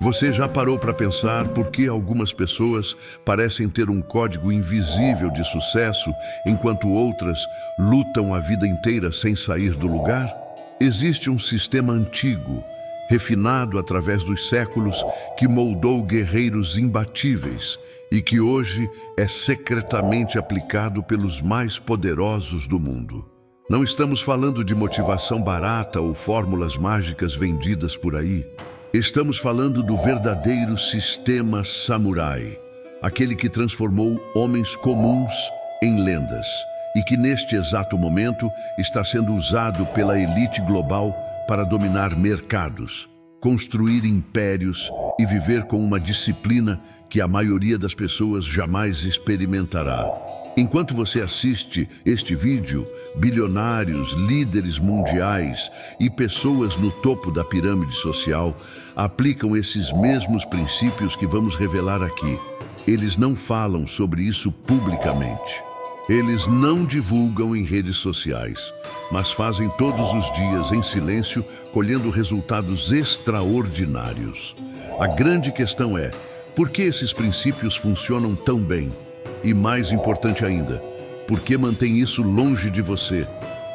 Você já parou para pensar por que algumas pessoas parecem ter um código invisível de sucesso, enquanto outras lutam a vida inteira sem sair do lugar? Existe um sistema antigo, refinado através dos séculos, que moldou guerreiros imbatíveis e que hoje é secretamente aplicado pelos mais poderosos do mundo. Não estamos falando de motivação barata ou fórmulas mágicas vendidas por aí. Estamos falando do verdadeiro sistema samurai, aquele que transformou homens comuns em lendas e que neste exato momento está sendo usado pela elite global para dominar mercados, construir impérios e viver com uma disciplina que a maioria das pessoas jamais experimentará. Enquanto você assiste este vídeo, bilionários, líderes mundiais e pessoas no topo da pirâmide social aplicam esses mesmos princípios que vamos revelar aqui. Eles não falam sobre isso publicamente. Eles não divulgam em redes sociais, mas fazem todos os dias em silêncio, colhendo resultados extraordinários. A grande questão é, por que esses princípios funcionam tão bem? E mais importante ainda, por que mantém isso longe de você?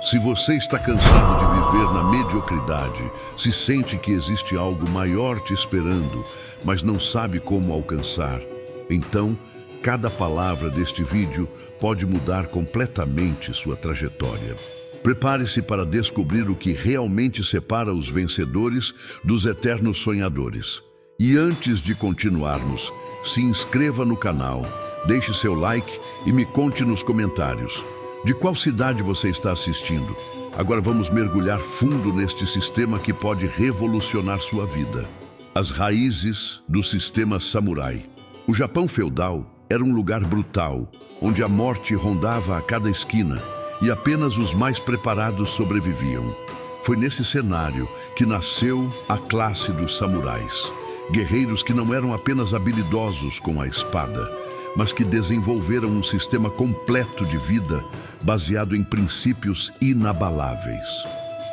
Se você está cansado de viver na mediocridade, se sente que existe algo maior te esperando, mas não sabe como alcançar, então, cada palavra deste vídeo pode mudar completamente sua trajetória. Prepare-se para descobrir o que realmente separa os vencedores dos eternos sonhadores. E antes de continuarmos, se inscreva no canal, deixe seu like e me conte nos comentários. De qual cidade você está assistindo? Agora vamos mergulhar fundo neste sistema que pode revolucionar sua vida. As raízes do sistema samurai. O Japão feudal era um lugar brutal, onde a morte rondava a cada esquina e apenas os mais preparados sobreviviam. Foi nesse cenário que nasceu a classe dos samurais. Guerreiros que não eram apenas habilidosos com a espada, mas que desenvolveram um sistema completo de vida baseado em princípios inabaláveis.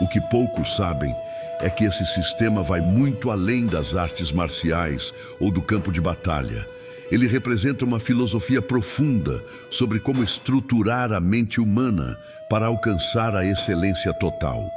O que poucos sabem é que esse sistema vai muito além das artes marciais ou do campo de batalha. Ele representa uma filosofia profunda sobre como estruturar a mente humana para alcançar a excelência total.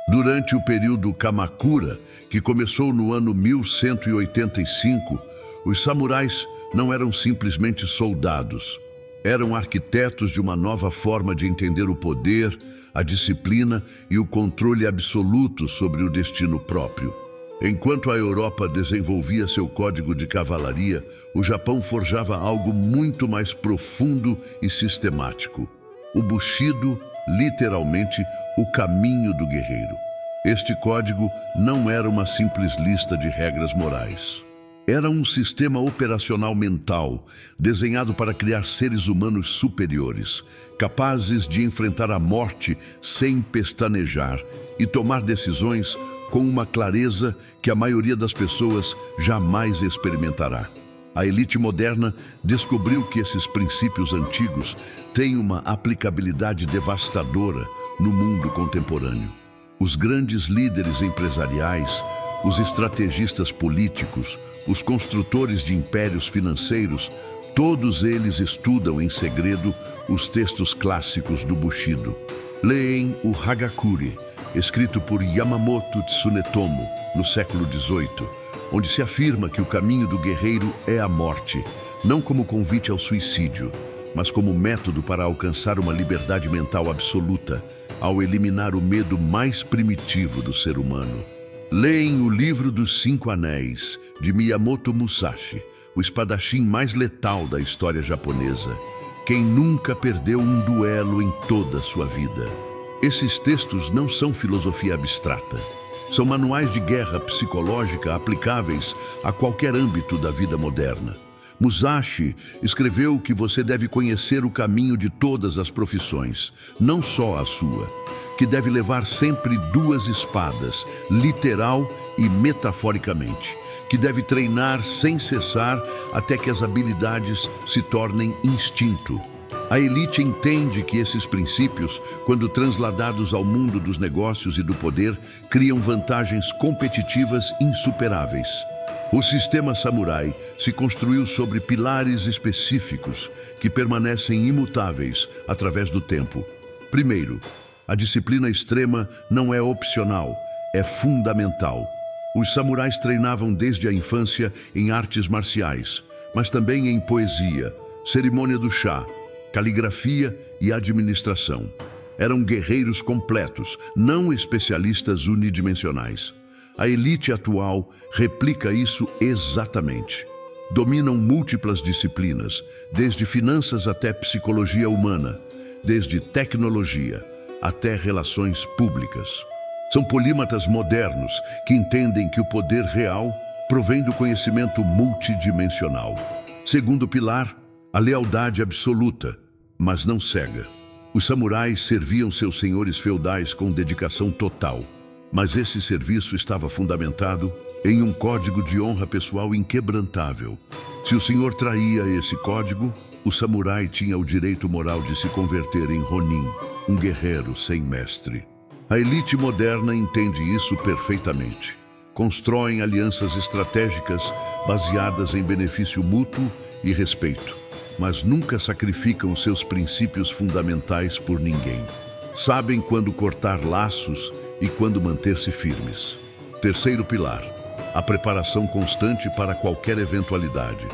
Durante o período Kamakura, que começou no ano 1185, os samurais não eram simplesmente soldados. Eram arquitetos de uma nova forma de entender o poder, a disciplina e o controle absoluto sobre o destino próprio. Enquanto a Europa desenvolvia seu código de cavalaria, o Japão forjava algo muito mais profundo e sistemático. O Bushido, literalmente, o caminho do guerreiro. Este código não era uma simples lista de regras morais. Era um sistema operacional mental, desenhado para criar seres humanos superiores, capazes de enfrentar a morte sem pestanejar e tomar decisões com uma clareza que a maioria das pessoas jamais experimentará. A elite moderna descobriu que esses princípios antigos têm uma aplicabilidade devastadora no mundo contemporâneo. Os grandes líderes empresariais, os estrategistas políticos, os construtores de impérios financeiros, todos eles estudam em segredo os textos clássicos do Bushido. Leem o Hagakure, escrito por Yamamoto Tsunetomo no século XVIII, onde se afirma que o caminho do guerreiro é a morte, não como convite ao suicídio, mas como método para alcançar uma liberdade mental absoluta, ao eliminar o medo mais primitivo do ser humano. Leem o Livro dos Cinco Anéis, de Miyamoto Musashi, o espadachim mais letal da história japonesa, quem nunca perdeu um duelo em toda a sua vida. Esses textos não são filosofia abstrata. São manuais de guerra psicológica aplicáveis a qualquer âmbito da vida moderna. Musashi escreveu que você deve conhecer o caminho de todas as profissões, não só a sua, que deve levar sempre duas espadas, literal e metaforicamente, que deve treinar sem cessar até que as habilidades se tornem instinto. A elite entende que esses princípios, quando transladados ao mundo dos negócios e do poder, criam vantagens competitivas insuperáveis. O sistema samurai se construiu sobre pilares específicos que permanecem imutáveis através do tempo. Primeiro, a disciplina extrema não é opcional, é fundamental. Os samurais treinavam desde a infância em artes marciais, mas também em poesia, cerimônia do chá, caligrafia e administração. Eram guerreiros completos, não especialistas unidimensionais. A elite atual replica isso exatamente. Dominam múltiplas disciplinas, desde finanças até psicologia humana, desde tecnologia até relações públicas. São polímatas modernos que entendem que o poder real provém do conhecimento multidimensional. Segundo pilar, a lealdade absoluta, mas não cega. Os samurais serviam seus senhores feudais com dedicação total, mas esse serviço estava fundamentado em um código de honra pessoal inquebrantável. Se o senhor traía esse código, o samurai tinha o direito moral de se converter em Ronin, um guerreiro sem mestre. A elite moderna entende isso perfeitamente. Constroem alianças estratégicas baseadas em benefício mútuo e respeito, mas nunca sacrificam seus princípios fundamentais por ninguém. Sabem quando cortar laços e quando manter-se firmes. Terceiro pilar, a preparação constante para qualquer eventualidade.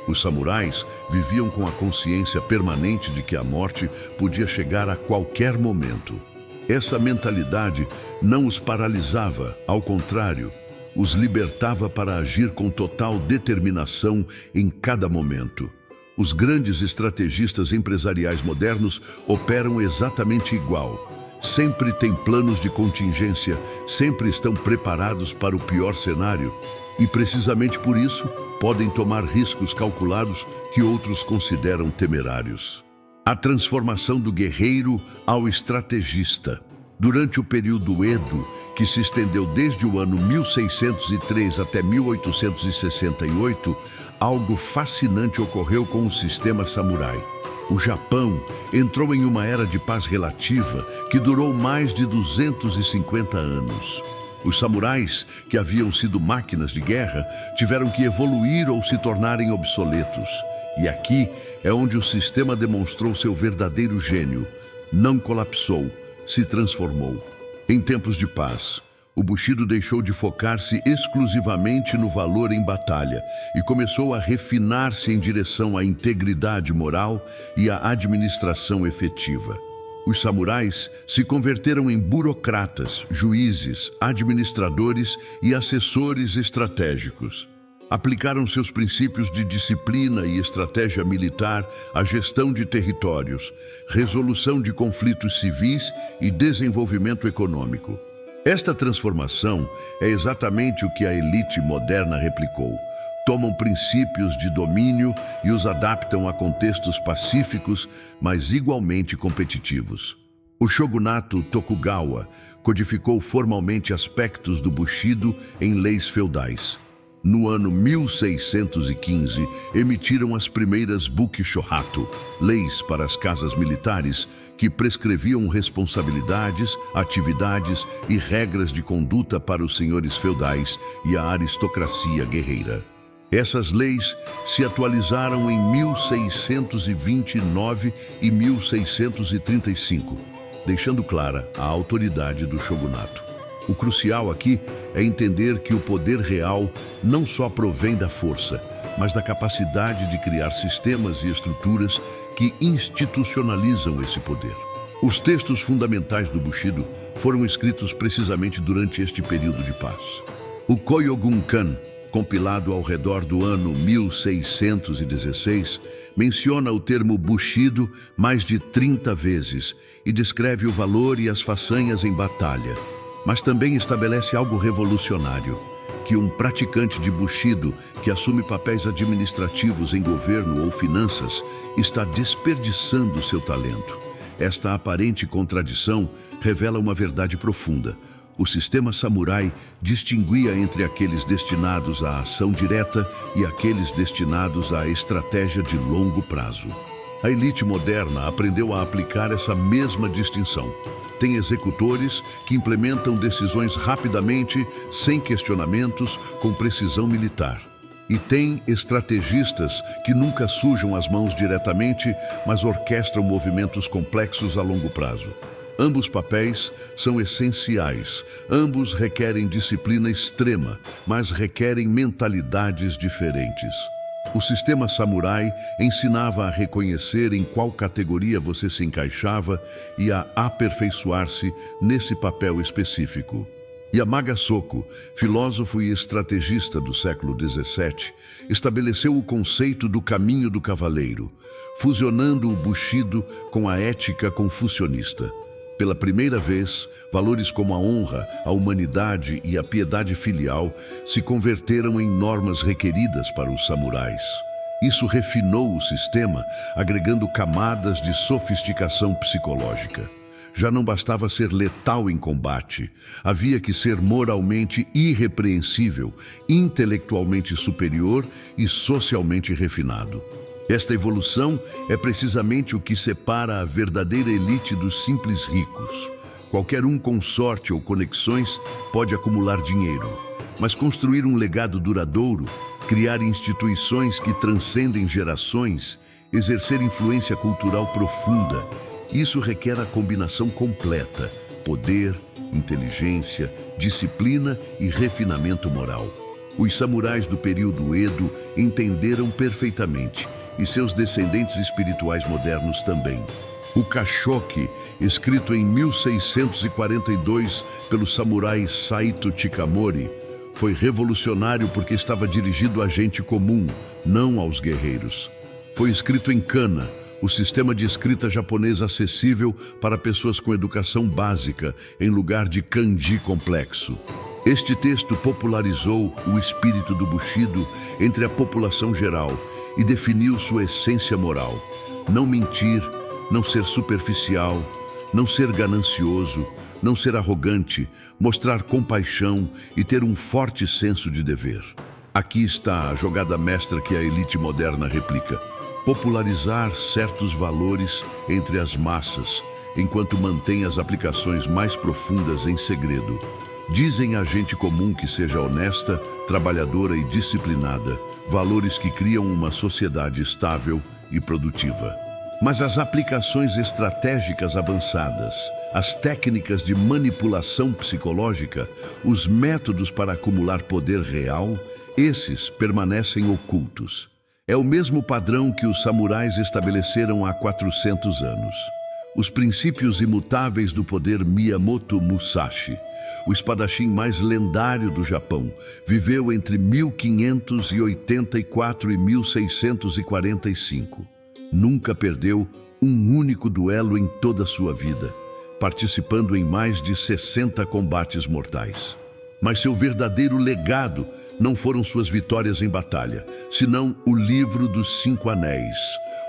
Os samurais viviam com a consciência permanente de que a morte podia chegar a qualquer momento. Essa mentalidade não os paralisava, ao contrário, os libertava para agir com total determinação em cada momento. Os grandes estrategistas empresariais modernos operam exatamente igual. Sempre têm planos de contingência, sempre estão preparados para o pior cenário e, precisamente por isso, podem tomar riscos calculados que outros consideram temerários. A transformação do guerreiro ao estrategista. Durante o período Edo, que se estendeu desde o ano 1603 até 1868, algo fascinante ocorreu com o sistema samurai. O Japão entrou em uma era de paz relativa que durou mais de 250 anos. Os samurais, que haviam sido máquinas de guerra, tiveram que evoluir ou se tornarem obsoletos. E aqui é onde o sistema demonstrou seu verdadeiro gênio. Não colapsou, se transformou. Em tempos de paz, o Bushido deixou de focar-se exclusivamente no valor em batalha e começou a refinar-se em direção à integridade moral e à administração efetiva. Os samurais se converteram em burocratas, juízes, administradores e assessores estratégicos. Aplicaram seus princípios de disciplina e estratégia militar à gestão de territórios, resolução de conflitos civis e desenvolvimento econômico. Esta transformação é exatamente o que a elite moderna replicou. Tomam princípios de domínio e os adaptam a contextos pacíficos, mas igualmente competitivos. O shogunato Tokugawa codificou formalmente aspectos do Bushido em leis feudais. No ano 1615, emitiram as primeiras Bukishohato, leis para as casas militares que prescreviam responsabilidades, atividades e regras de conduta para os senhores feudais e a aristocracia guerreira. Essas leis se atualizaram em 1629 e 1635, deixando clara a autoridade do shogunato. O crucial aqui é entender que o poder real não só provém da força, mas da capacidade de criar sistemas e estruturas que institucionalizam esse poder. Os textos fundamentais do Bushido foram escritos precisamente durante este período de paz. O Kyogun-kan, compilado ao redor do ano 1616, menciona o termo Bushido mais de 30 vezes e descreve o valor e as façanhas em batalha. Mas também estabelece algo revolucionário, que um praticante de Bushido que assume papéis administrativos em governo ou finanças está desperdiçando seu talento. Esta aparente contradição revela uma verdade profunda. O sistema samurai distinguia entre aqueles destinados à ação direta e aqueles destinados à estratégia de longo prazo. A elite moderna aprendeu a aplicar essa mesma distinção. Tem executores que implementam decisões rapidamente, sem questionamentos, com precisão militar. E tem estrategistas que nunca sujam as mãos diretamente, mas orquestram movimentos complexos a longo prazo. Ambos papéis são essenciais, ambos requerem disciplina extrema, mas requerem mentalidades diferentes. O sistema samurai ensinava a reconhecer em qual categoria você se encaixava e a aperfeiçoar-se nesse papel específico. Yamaga Soko, filósofo e estrategista do século XVII, estabeleceu o conceito do caminho do cavaleiro, fusionando o Bushido com a ética confucionista. Pela primeira vez, valores como a honra, a humanidade e a piedade filial se converteram em normas requeridas para os samurais. Isso refinou o sistema, agregando camadas de sofisticação psicológica. Já não bastava ser letal em combate, havia que ser moralmente irrepreensível, intelectualmente superior e socialmente refinado. Esta evolução é precisamente o que separa a verdadeira elite dos simples ricos. Qualquer um com sorte ou conexões pode acumular dinheiro, mas construir um legado duradouro, criar instituições que transcendem gerações, exercer influência cultural profunda, isso requer a combinação completa: poder, inteligência, disciplina e refinamento moral. Os samurais do período Edo entenderam perfeitamente, e seus descendentes espirituais modernos também. O Kashoki, escrito em 1642 pelo samurai Saito Chikamori, foi revolucionário porque estava dirigido a gente comum, não aos guerreiros. Foi escrito em kana, o sistema de escrita japonês acessível para pessoas com educação básica, em lugar de kanji complexo. Este texto popularizou o espírito do Bushido entre a população geral e definiu sua essência moral: não mentir, não ser superficial, não ser ganancioso, não ser arrogante, mostrar compaixão e ter um forte senso de dever. Aqui está a jogada mestra que a elite moderna replica: popularizar certos valores entre as massas, enquanto mantém as aplicações mais profundas em segredo. Dizem à gente comum que seja honesta, trabalhadora e disciplinada, valores que criam uma sociedade estável e produtiva. Mas as aplicações estratégicas avançadas, as técnicas de manipulação psicológica, os métodos para acumular poder real, esses permanecem ocultos. É o mesmo padrão que os samurais estabeleceram há 400 anos. Os princípios imutáveis do poder Miyamoto Musashi, o espadachim mais lendário do Japão, viveu entre 1584 e 1645. Nunca perdeu um único duelo em toda a sua vida, participando em mais de 60 combates mortais. Mas seu verdadeiro legado não foram suas vitórias em batalha, senão o Livro dos Cinco Anéis,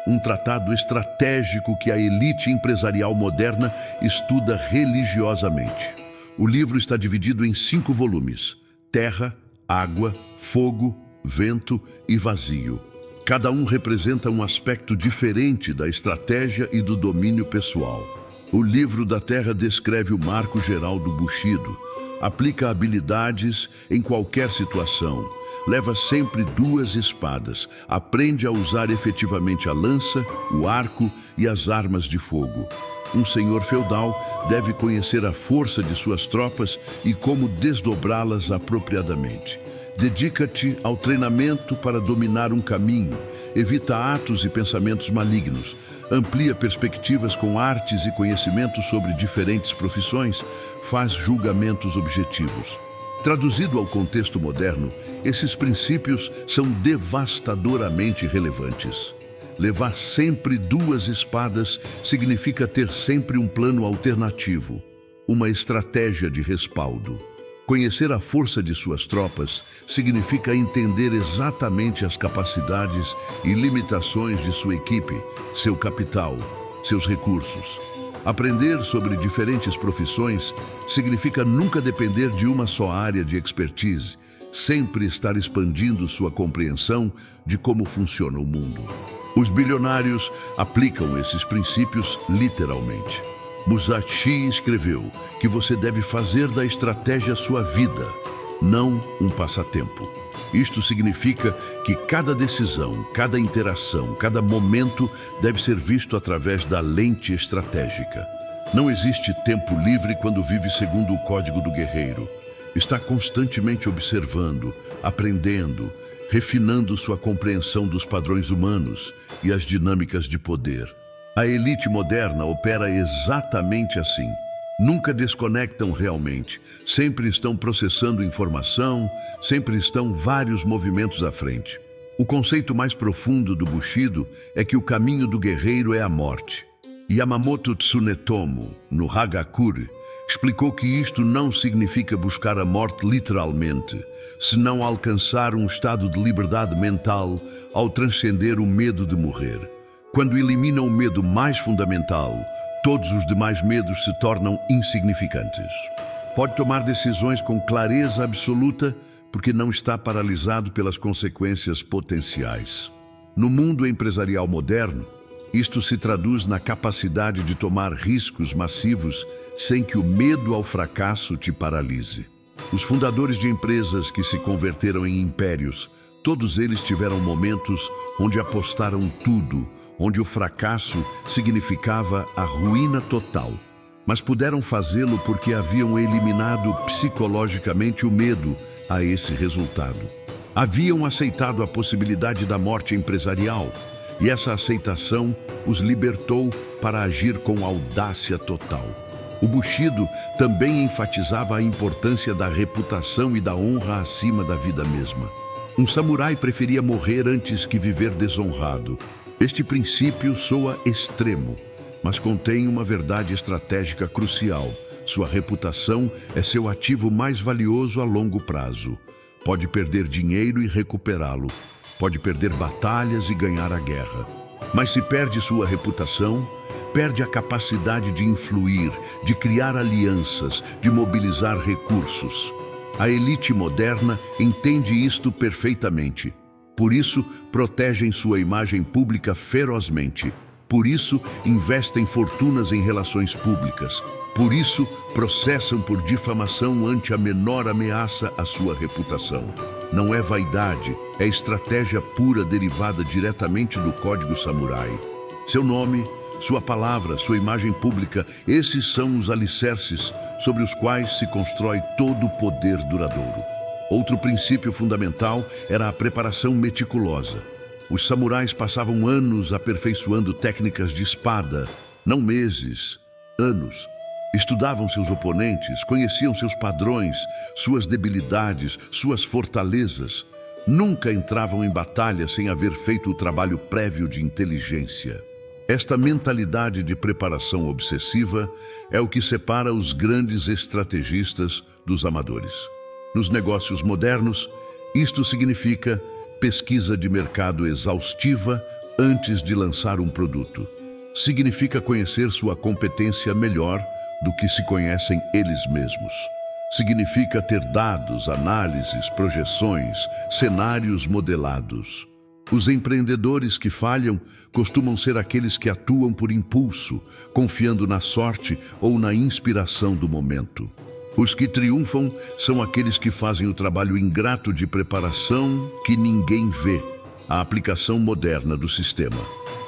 um tratado estratégico que a elite empresarial moderna estuda religiosamente. O livro está dividido em 5 volumes: terra, água, fogo, vento e vazio. Cada um representa um aspecto diferente da estratégia e do domínio pessoal. O livro da terra descreve o marco geral do Bushido, aplica habilidades em qualquer situação, leva sempre 2 espadas, aprende a usar efetivamente a lança, o arco e as armas de fogo. Um senhor feudal deve conhecer a força de suas tropas e como desdobrá-las apropriadamente. Dedica-te ao treinamento para dominar um caminho, evita atos e pensamentos malignos, amplia perspectivas com artes e conhecimentos sobre diferentes profissões, faz julgamentos objetivos. Traduzido ao contexto moderno, esses princípios são devastadoramente relevantes. Levar sempre 2 espadas significa ter sempre um plano alternativo, uma estratégia de respaldo. Conhecer a força de suas tropas significa entender exatamente as capacidades e limitações de sua equipe, seu capital, seus recursos. Aprender sobre diferentes profissões significa nunca depender de uma só área de expertise, sempre estar expandindo sua compreensão de como funciona o mundo. Os bilionários aplicam esses princípios literalmente. Musashi escreveu que você deve fazer da estratégia sua vida, não um passatempo. Isto significa que cada decisão, cada interação, cada momento deve ser visto através da lente estratégica. Não existe tempo livre quando vive segundo o código do guerreiro. Está constantemente observando, aprendendo, refinando sua compreensão dos padrões humanos e as dinâmicas de poder. A elite moderna opera exatamente assim. Nunca desconectam realmente, sempre estão processando informação, sempre estão vários movimentos à frente. O conceito mais profundo do Bushido é que o caminho do guerreiro é a morte. Yamamoto Tsunetomo, no Hagakure, explicou que isto não significa buscar a morte literalmente, senão alcançar um estado de liberdade mental ao transcender o medo de morrer. Quando elimina o medo mais fundamental, todos os demais medos se tornam insignificantes. Pode tomar decisões com clareza absoluta porque não está paralisado pelas consequências potenciais. No mundo empresarial moderno, isto se traduz na capacidade de tomar riscos massivos sem que o medo ao fracasso te paralise. Os fundadores de empresas que se converteram em impérios, todos eles tiveram momentos onde apostaram tudo, onde o fracasso significava a ruína total. Mas puderam fazê-lo porque haviam eliminado psicologicamente o medo a esse resultado. Haviam aceitado a possibilidade da morte empresarial, e essa aceitação os libertou para agir com audácia total. O Bushido também enfatizava a importância da reputação e da honra acima da vida mesma. Um samurai preferia morrer antes que viver desonrado. Este princípio soa extremo, mas contém uma verdade estratégica crucial. Sua reputação é seu ativo mais valioso a longo prazo. Pode perder dinheiro e recuperá-lo. Pode perder batalhas e ganhar a guerra. Mas se perde sua reputação, perde a capacidade de influir, de criar alianças, de mobilizar recursos. A elite moderna entende isto perfeitamente. Por isso, protegem sua imagem pública ferozmente. Por isso, investem fortunas em relações públicas. Por isso, processam por difamação ante a menor ameaça à sua reputação. Não é vaidade, é estratégia pura derivada diretamente do Código Samurai. Seu nome, sua palavra, sua imagem pública, esses são os alicerces sobre os quais se constrói todo o poder duradouro. Outro princípio fundamental era a preparação meticulosa. Os samurais passavam anos aperfeiçoando técnicas de espada, não meses, anos. Estudavam seus oponentes, conheciam seus padrões, suas debilidades, suas fortalezas. Nunca entravam em batalha sem haver feito o trabalho prévio de inteligência. Esta mentalidade de preparação obsessiva é o que separa os grandes estrategistas dos amadores. Nos negócios modernos, isto significa pesquisa de mercado exaustiva antes de lançar um produto. Significa conhecer sua competência melhor do que se conhecem eles mesmos. Significa ter dados, análises, projeções, cenários modelados. Os empreendedores que falham costumam ser aqueles que atuam por impulso, confiando na sorte ou na inspiração do momento. Os que triunfam são aqueles que fazem o trabalho ingrato de preparação que ninguém vê, a aplicação moderna do sistema.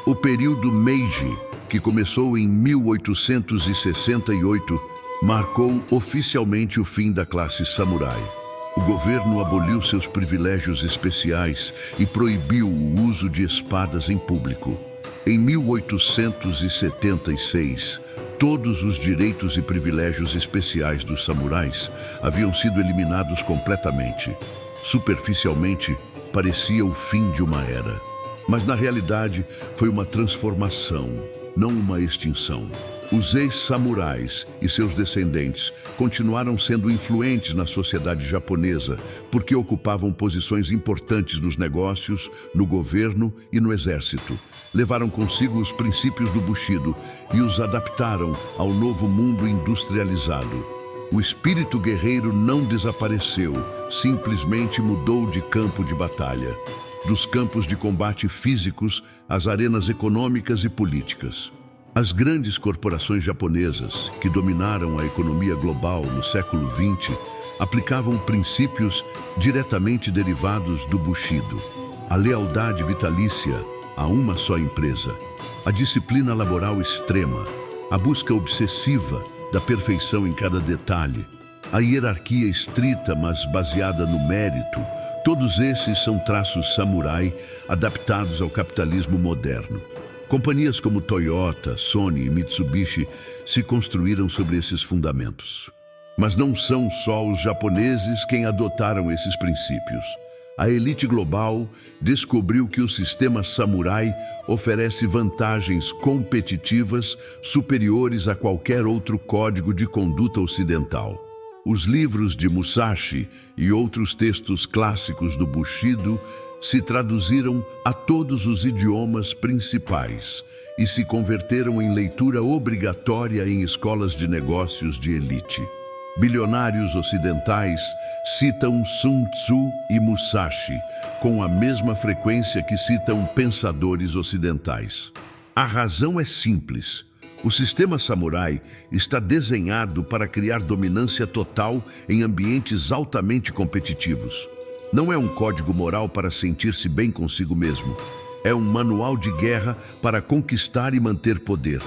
O período Meiji, que começou em 1868, marcou oficialmente o fim da classe samurai. O governo aboliu seus privilégios especiais e proibiu o uso de espadas em público. Em 1876, todos os direitos e privilégios especiais dos samurais haviam sido eliminados completamente. Superficialmente, parecia o fim de uma era. Mas na realidade, foi uma transformação, não uma extinção. Os ex-samurais e seus descendentes continuaram sendo influentes na sociedade japonesa porque ocupavam posições importantes nos negócios, no governo e no exército. Levaram consigo os princípios do Bushido e os adaptaram ao novo mundo industrializado. O espírito guerreiro não desapareceu, simplesmente mudou de campo de batalha. Dos campos de combate físicos às arenas econômicas e políticas. As grandes corporações japonesas, que dominaram a economia global no século XX, aplicavam princípios diretamente derivados do Bushido: a lealdade vitalícia a uma só empresa, a disciplina laboral extrema, a busca obsessiva da perfeição em cada detalhe, a hierarquia estrita, mas baseada no mérito. Todos esses são traços samurai adaptados ao capitalismo moderno. Companhias como Toyota, Sony e Mitsubishi se construíram sobre esses fundamentos. Mas não são só os japoneses quem adotaram esses princípios. A elite global descobriu que o sistema samurai oferece vantagens competitivas superiores a qualquer outro código de conduta ocidental. Os livros de Musashi e outros textos clássicos do Bushido se traduziram a todos os idiomas principais e se converteram em leitura obrigatória em escolas de negócios de elite. Bilionários ocidentais citam Sun Tzu e Musashi com a mesma frequência que citam pensadores ocidentais. A razão é simples. O sistema samurai está desenhado para criar dominância total em ambientes altamente competitivos. Não é um código moral para sentir-se bem consigo mesmo. É um manual de guerra para conquistar e manter poder.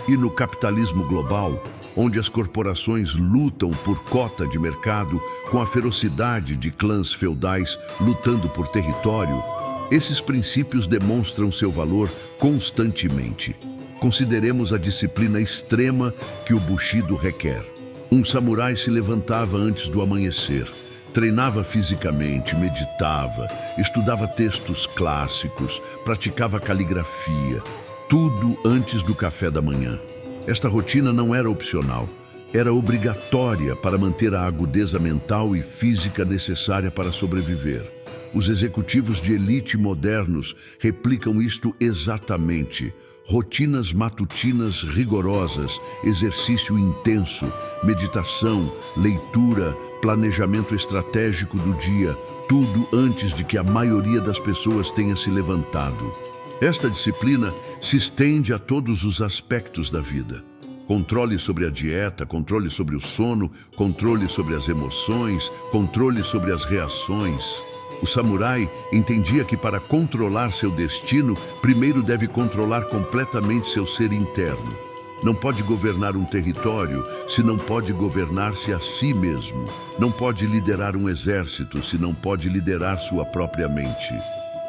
E no capitalismo global, onde as corporações lutam por cota de mercado com a ferocidade de clãs feudais lutando por território, esses princípios demonstram seu valor constantemente. Consideremos a disciplina extrema que o Bushido requer. Um samurai se levantava antes do amanhecer, treinava fisicamente, meditava, estudava textos clássicos, praticava caligrafia, tudo antes do café da manhã. Esta rotina não era opcional, era obrigatória para manter a agudeza mental e física necessária para sobreviver. Os executivos de elite modernos replicam isto exatamente. Rotinas matutinas rigorosas, exercício intenso, meditação, leitura, planejamento estratégico do dia, tudo antes de que a maioria das pessoas tenha se levantado. Esta disciplina se estende a todos os aspectos da vida. Controle sobre a dieta, controle sobre o sono, controle sobre as emoções, controle sobre as reações. O samurai entendia que para controlar seu destino, primeiro deve controlar completamente seu ser interno. Não pode governar um território se não pode governar-se a si mesmo. Não pode liderar um exército se não pode liderar sua própria mente.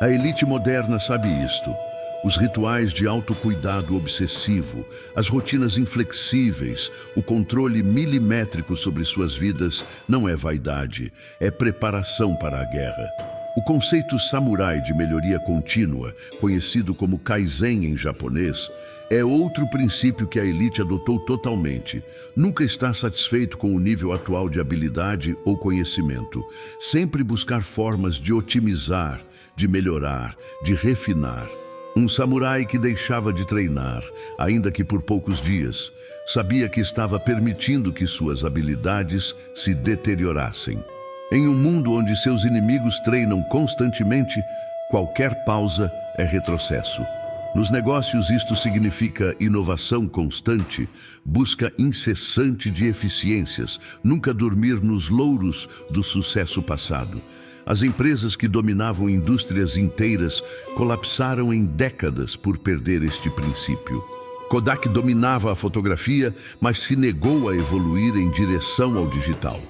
A elite moderna sabe isto. Os rituais de autocuidado obsessivo, as rotinas inflexíveis, o controle milimétrico sobre suas vidas não é vaidade, é preparação para a guerra. O conceito samurai de melhoria contínua, conhecido como Kaizen em japonês, é outro princípio que a elite adotou totalmente. Nunca está satisfeito com o nível atual de habilidade ou conhecimento. Sempre buscar formas de otimizar, de melhorar, de refinar. Um samurai que deixava de treinar, ainda que por poucos dias, sabia que estava permitindo que suas habilidades se deteriorassem. Em um mundo onde seus inimigos treinam constantemente, qualquer pausa é retrocesso. Nos negócios, isto significa inovação constante, busca incessante de eficiências, nunca dormir nos louros do sucesso passado. As empresas que dominavam indústrias inteiras colapsaram em décadas por perder este princípio. Kodak dominava a fotografia, mas se negou a evoluir em direção ao digital.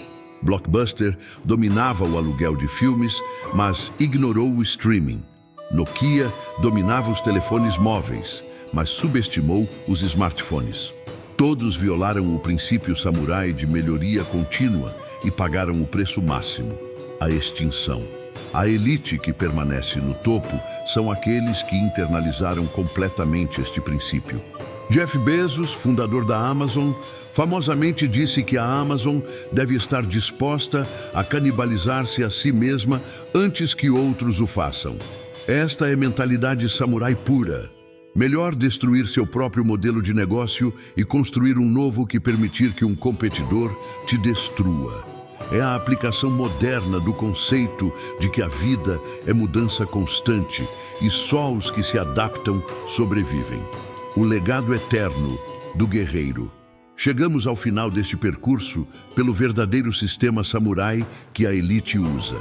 Blockbuster dominava o aluguel de filmes, mas ignorou o streaming. Nokia dominava os telefones móveis, mas subestimou os smartphones. Todos violaram o princípio samurai de melhoria contínua e pagaram o preço máximo: a extinção. A elite que permanece no topo são aqueles que internalizaram completamente este princípio. Jeff Bezos, fundador da Amazon, famosamente disse que a Amazon deve estar disposta a canibalizar-se a si mesma antes que outros o façam. Esta é mentalidade samurai pura. Melhor destruir seu próprio modelo de negócio e construir um novo que permitir que um competidor te destrua. É a aplicação moderna do conceito de que a vida é mudança constante e só os que se adaptam sobrevivem. O legado eterno do guerreiro. Chegamos ao final deste percurso pelo verdadeiro sistema samurai que a elite usa.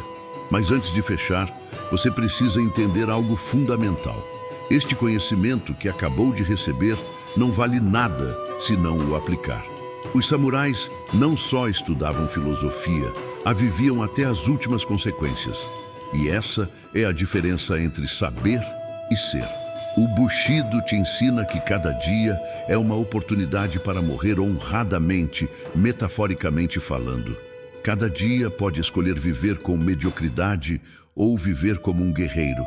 Mas antes de fechar, você precisa entender algo fundamental. Este conhecimento que acabou de receber não vale nada se não o aplicar. Os samurais não só estudavam filosofia, a viviam até as últimas consequências. E essa é a diferença entre saber e ser. O Bushido te ensina que cada dia é uma oportunidade para morrer honradamente, metaforicamente falando. Cada dia pode escolher viver com mediocridade ou viver como um guerreiro.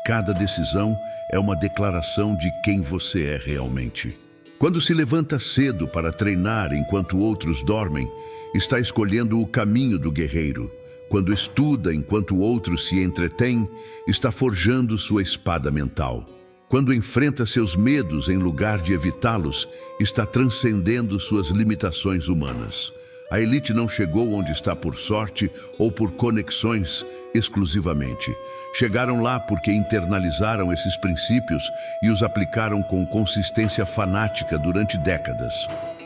Cada decisão é uma declaração de quem você é realmente. Quando se levanta cedo para treinar enquanto outros dormem, está escolhendo o caminho do guerreiro. Quando estuda enquanto outros se entretêm, está forjando sua espada mental. Quando enfrenta seus medos em lugar de evitá-los, está transcendendo suas limitações humanas. A elite não chegou onde está por sorte ou por conexões exclusivamente. Chegaram lá porque internalizaram esses princípios e os aplicaram com consistência fanática durante décadas.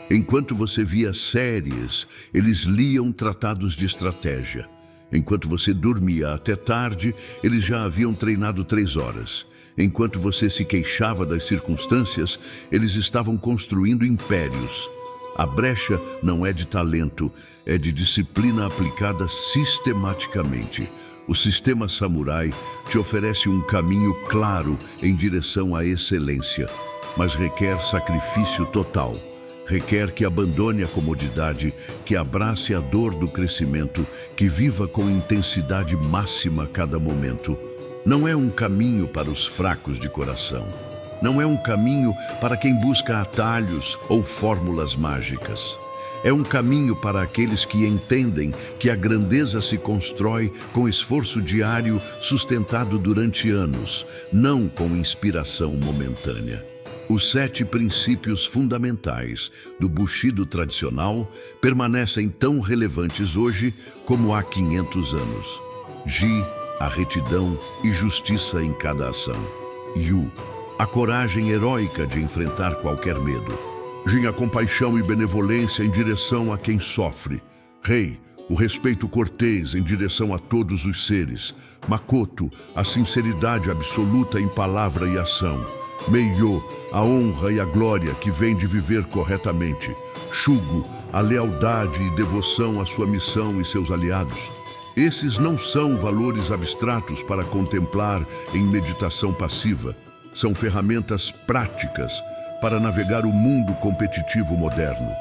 Enquanto você via séries, eles liam tratados de estratégia. Enquanto você dormia até tarde, eles já haviam treinado 3 horas. Enquanto você se queixava das circunstâncias, eles estavam construindo impérios. A brecha não é de talento, é de disciplina aplicada sistematicamente. O sistema samurai te oferece um caminho claro em direção à excelência, mas requer sacrifício total. Requer que abandone a comodidade, que abrace a dor do crescimento, que viva com intensidade máxima a cada momento. Não é um caminho para os fracos de coração. Não é um caminho para quem busca atalhos ou fórmulas mágicas. É um caminho para aqueles que entendem que a grandeza se constrói com esforço diário sustentado durante anos, não com inspiração momentânea. Os 7 princípios fundamentais do Bushido tradicional permanecem tão relevantes hoje como há 500 anos. Ji, a retidão e justiça em cada ação. Yu, a coragem heróica de enfrentar qualquer medo. Jin, a compaixão e benevolência em direção a quem sofre. Rei, o respeito cortês em direção a todos os seres. Makoto, a sinceridade absoluta em palavra e ação. Meiyo, a honra e a glória que vem de viver corretamente. Shugo, a lealdade e devoção à sua missão e seus aliados. Esses não são valores abstratos para contemplar em meditação passiva. São ferramentas práticas para navegar o mundo competitivo moderno.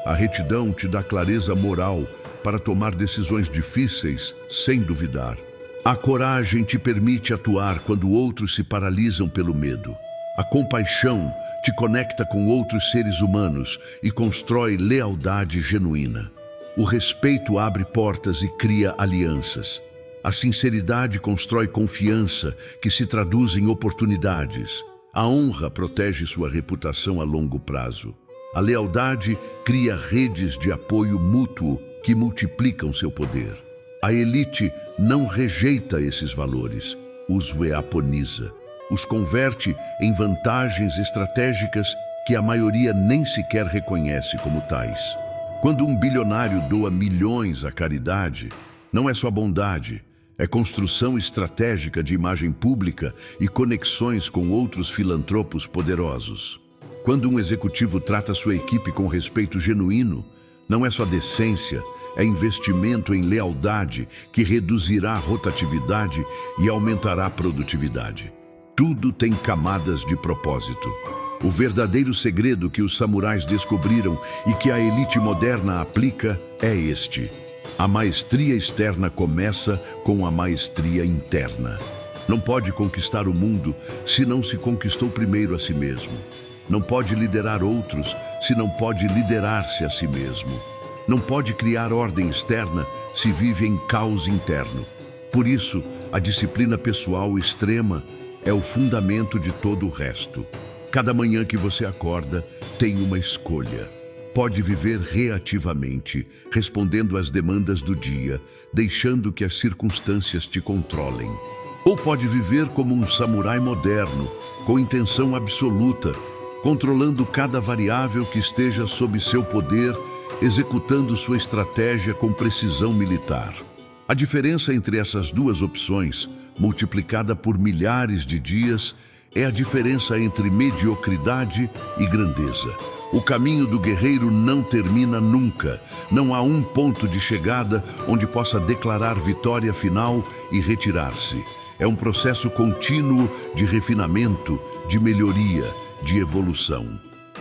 A retidão te dá clareza moral para tomar decisões difíceis sem duvidar. A coragem te permite atuar quando outros se paralisam pelo medo. A compaixão te conecta com outros seres humanos e constrói lealdade genuína. O respeito abre portas e cria alianças. A sinceridade constrói confiança que se traduz em oportunidades. A honra protege sua reputação a longo prazo. A lealdade cria redes de apoio mútuo que multiplicam seu poder. A elite não rejeita esses valores, os weaponiza. Os converte em vantagens estratégicas que a maioria nem sequer reconhece como tais. Quando um bilionário doa milhões à caridade, não é só bondade, é construção estratégica de imagem pública e conexões com outros filantropos poderosos. Quando um executivo trata sua equipe com respeito genuíno, não é só decência, é investimento em lealdade que reduzirá a rotatividade e aumentará a produtividade. Tudo tem camadas de propósito. O verdadeiro segredo que os samurais descobriram e que a elite moderna aplica é este. A maestria externa começa com a maestria interna. Não pode conquistar o mundo se não se conquistou primeiro a si mesmo. Não pode liderar outros se não pode liderar-se a si mesmo. Não pode criar ordem externa se vive em caos interno. Por isso, a disciplina pessoal extrema é o fundamento de todo o resto. Cada manhã que você acorda, tem uma escolha. Pode viver reativamente, respondendo às demandas do dia, deixando que as circunstâncias te controlem. Ou pode viver como um samurai moderno, com intenção absoluta, controlando cada variável que esteja sob seu poder, executando sua estratégia com precisão militar. A diferença entre essas duas opções, multiplicada por milhares de dias, é a diferença entre mediocridade e grandeza. O caminho do guerreiro não termina nunca. Não há um ponto de chegada onde possa declarar vitória final e retirar-se. É um processo contínuo de refinamento, de melhoria, de evolução.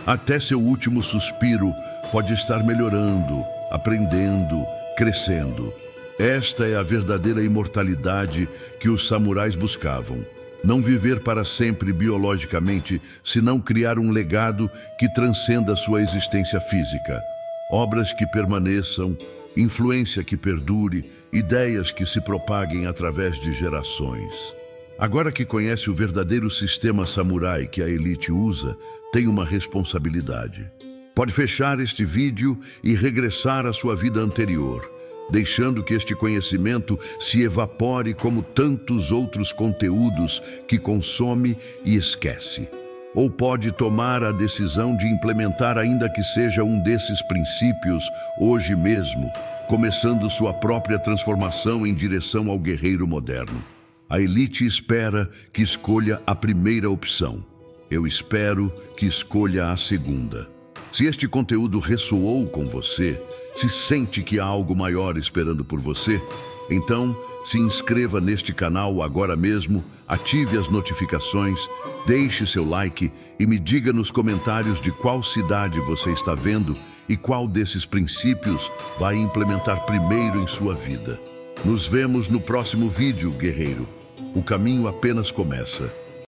Até seu último suspiro pode estar melhorando, aprendendo, crescendo. Esta é a verdadeira imortalidade que os samurais buscavam. Não viver para sempre biologicamente, senão criar um legado que transcenda sua existência física. Obras que permaneçam, influência que perdure, ideias que se propaguem através de gerações. Agora que conhece o verdadeiro sistema samurai que a elite usa, tem uma responsabilidade. Pode fechar este vídeo e regressar à sua vida anterior, deixando que este conhecimento se evapore como tantos outros conteúdos que consome e esquece. Ou pode tomar a decisão de implementar, ainda que seja um desses princípios, hoje mesmo, começando sua própria transformação em direção ao guerreiro moderno. A elite espera que escolha a primeira opção. Eu espero que escolha a segunda. Se este conteúdo ressoou com você, se sente que há algo maior esperando por você, então se inscreva neste canal agora mesmo, ative as notificações, deixe seu like e me diga nos comentários de qual cidade você está vendo e qual desses princípios vai implementar primeiro em sua vida. Nos vemos no próximo vídeo, guerreiro. O caminho apenas começa.